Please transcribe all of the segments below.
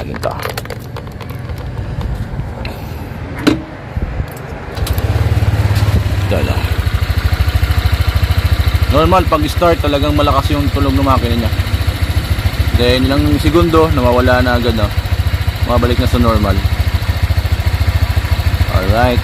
natin ito. Ito. Normal, pag start talagang malakas yung tunog ng makina niya. Then ilang segundo, nawawala na agad, no? Mabalik na sa normal. Alright.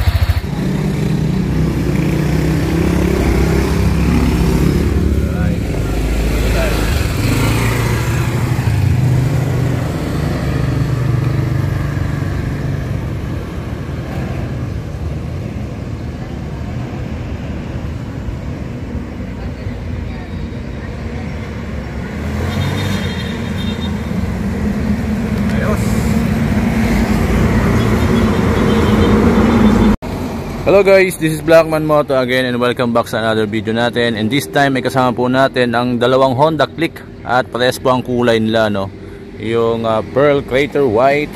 Hello guys, this is Blackman Moto again and welcome back sa another video natin. And this time may kasama po natin ang dalawang Honda Click at parehas po ang kulay nila, no? Yung Pearl Crater White.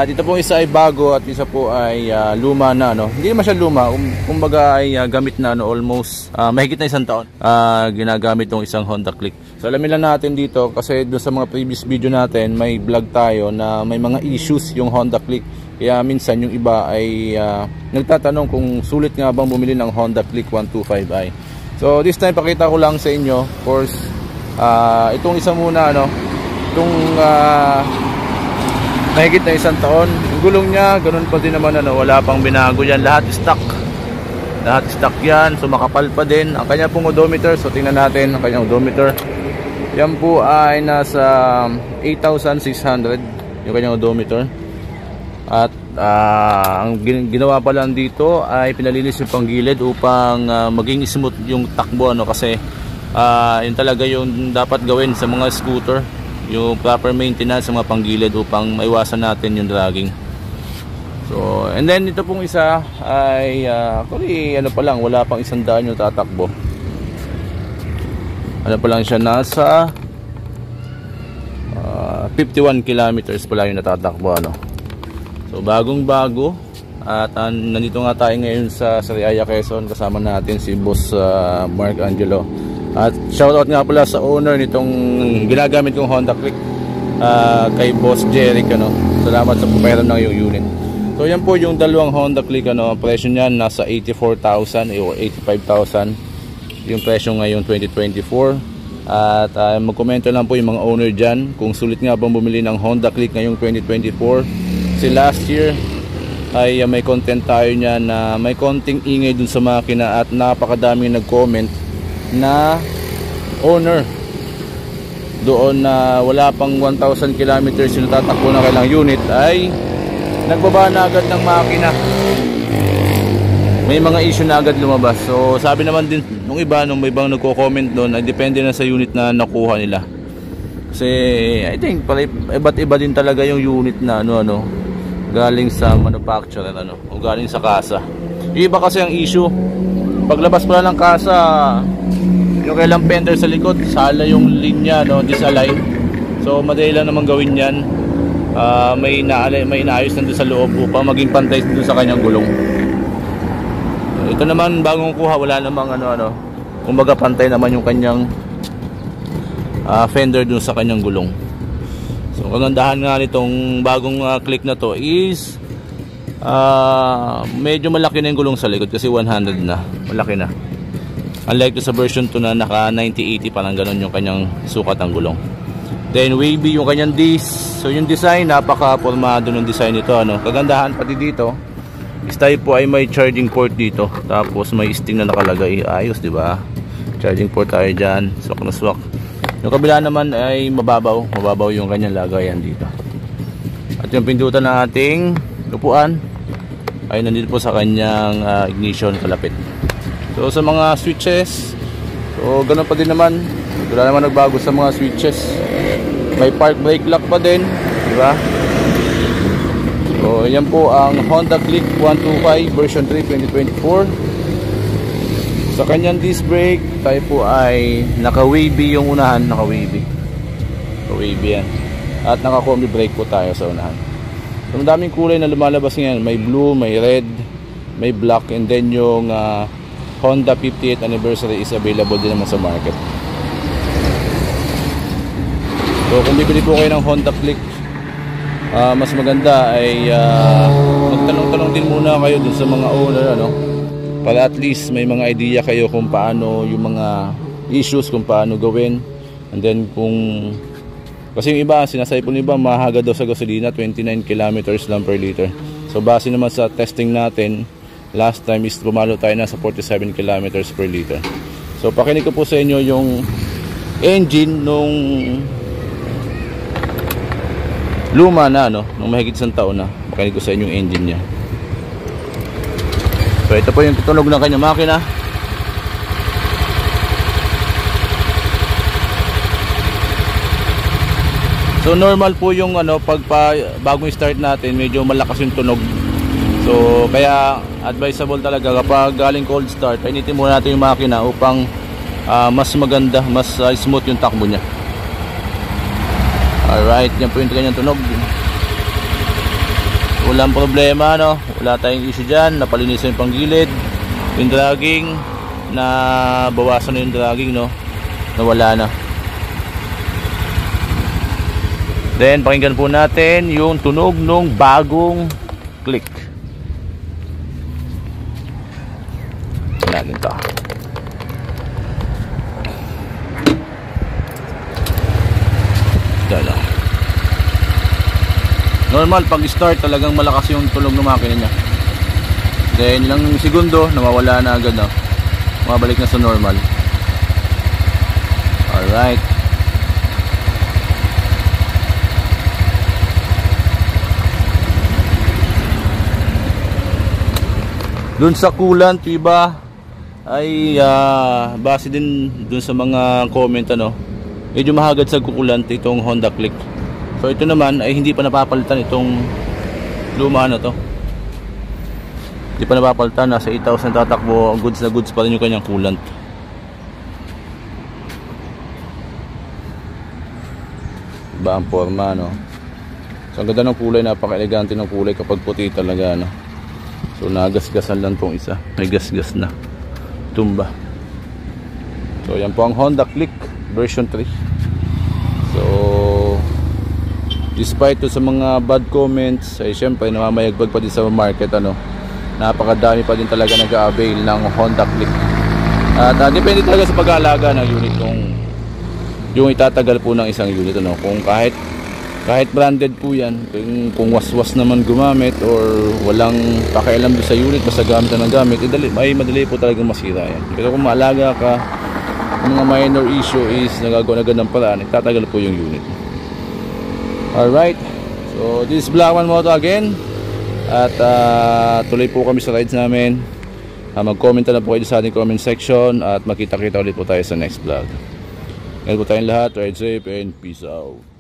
Dito po isa ay bago at isa po ay luma na, no? Hindi naman siya luma, kumbaga ay gamit na, no? Almost mahigit na isang taon ginagamit tong isang Honda Click. So alamin lang natin dito kasi doon sa mga previous video natin may vlog tayo na may mga issues yung Honda Click. Kaya minsan yung iba ay nagtatanong kung sulit nga bang bumili ng Honda Click 125i. So this time pakita ko lang sa inyo, of course, itong isa muna, ano, itong mahigit na isang taon. Yung gulong niya, ganun pa din naman, ano, wala pang binago yan, lahat stock. Lahat stock yan, so makapal pa din. Ang kanya pong odometer, so tingnan natin ang kanyang odometer. Yan po ay nasa 8,600 yung kanyang odometer. At ang ginawa pa lang dito ay pinalinis yung panggilid upang maging smooth yung takbo, ano, kasi yun talaga yung dapat gawin sa mga scooter, yung proper maintenance sa mga panggilid upang maiwasan natin yung dragging. So and then ito pong isa ay actually ano pa lang, wala pang 100 yung tatakbo. Ano pa lang siya, nasa 51 kilometers pala yung natatakbo, ano. So bagong bago. At nandito nga tayo ngayon sa Sariaya, Quezon. Kasama natin si Boss Mark Angelo. At shoutout nga pala sa owner nitong ginagamit kong Honda Click, kay Boss Jeric, ano. Salamat sa pagpahiram ng yung unit. So yan po yung dalawang Honda Click, ano. Ang presyo niyan nasa 84,000 o 85,000 yung presyo ngayon 2024. At magkomento lang po yung mga owner dyan kung sulit nga bang bumili ng Honda Click ngayong 2024. Kasi last year ay may content tayo niya na may konting ingay dun sa makina at napakadaming nag-comment na owner doon na wala pang 1,000 kilometers yung tatakbo na kailang unit ay nagbaba na agad ng makina. May mga issue na agad lumabas. So sabi naman din nung iba, nung may ibang nagko-comment doon, ay depende na sa unit na nakuha nila. Kasi I think iba't iba din talaga yung unit na ano galing sa manufacturer, ano, o galing sa kasa. Yung iba kasi ang issue, paglabas pala ng kasa, yung kailang fender sa likod, sala yung linya, no, disalign. So madali lang naman gawin yan. May inaayos nandun sa loob upang maging pantay dun sa kanyang gulong. Ito naman bagong kuha, wala namang ano, kumbaga pantay naman yung kanyang fender dun sa kanyang gulong. So kagandahan nga nitong bagong Click na to is medyo malaki na yung gulong sa likod kasi 100 na, malaki na. Unlike sa version 2 na naka 90-80, parang ganun yung kanyang sukat ng gulong. Then wavy yung kanyang disc. So yung design, napaka-formado ng design nito, ano. Kagandahan pati dito is tayo po ay may charging port dito. Tapos may sting na nakalagay. Ayos, di ba? Charging port tayo dyan, swak na swak. Yung kabila naman ay mababaw yung kanyang lagayan dito. At yung pindutan ng ating upuan ay nandito po sa kanyang ignition kalapit. So sa mga switches, so ganun pa din naman, wala naman nagbago sa mga switches. May park brake lock pa din, di ba? So yan po ang Honda Click 125 version 3 2024. Sa kanyang disc brake, tayo po ay naka-wavy yung unahan, naka-wavy yan. At naka-combi brake po tayo sa unahan. So madaming kulay na lumalabas ngayon, may blue, may red, may black, and then yung Honda 58th anniversary is available din naman sa market. So kung bibili po kayo ng Honda Click mas maganda ay magtanong-tanong din muna kayo dun sa mga owner, ano, para at least may mga idea kayo kung paano yung mga issues, kung paano gawin. And then kasi yung iba, sinasabi po ng iba, mahaga daw sa gasolina, 29 kilometers lang per liter. So base naman sa testing natin, last time is pumalo tayo na sa 47 kilometers per liter. So pakinig ko po sa inyo yung engine nung luma na, no, nung mahigit isang taon na. Pakinig ko sa inyo yung engine niya. So ito po yung tunog ng kanyang makina. So normal po yung ano, bagong start natin, medyo malakas yung tunog. So kaya advisable talaga kapag galing cold start, painitin muna natin yung makina upang mas maganda, mas smooth yung takbo niya. Alright, yan po yung kanyang tunog. Walang problema, no? Wala tayong issue dyan. Napalinisan yung panggilid. Yung dragging, na bawasan na yung dragging, no? Nawala na. Then pakinggan po natin yung tunog ng bagong click. Natin to. Dala. Normal pag start talagang malakas yung tunog ng makina niya. Then ilang segundo nawawala na agad, no? Mabalik na sa normal. Alright. Dun sa coolant, iba ay base din dun sa mga comment, ano, medyo mahagad sa coolant itong Honda Click. So ito naman ay hindi pa napapalitan itong luma na to. Hindi pa napapalitan, nasa 8,000 tatakbo, goods na goods pa rin yung kanyang coolant. Iba ang forma, no? So ang ganda ng kulay, napaka-elegante ng kulay kapag puti talaga, no? So nagasgasan lang tong isa, may gasgas na tumba. So yan po ang Honda Click version 3. So despite to sa mga bad comments, ay syempre namamayagpag pa din sa market, ano, napakadami pa din talaga nag-a-avail ng Honda Click. At depende talaga sa pag-aalaga ng unit kung yung itatagal po ng isang unit, ano, kung kahit branded po yan, kung waswas naman gumamit or walang pakialam doon sa unit, basta gamit na ng gamit, ay madali po talagang masira yan. Pero kung maalaga ka, kung mga minor issue is nagagawa na agad ng paraan, itatagal po yung unit. Alright, so this is Blackman Moto again. At tuloy po kami sa rides namin. Mag-comment na po kayo sa ating comment section. At makita-kita ulit po tayo sa next vlog. Ngayon po tayong lahat, ride safe and peace out.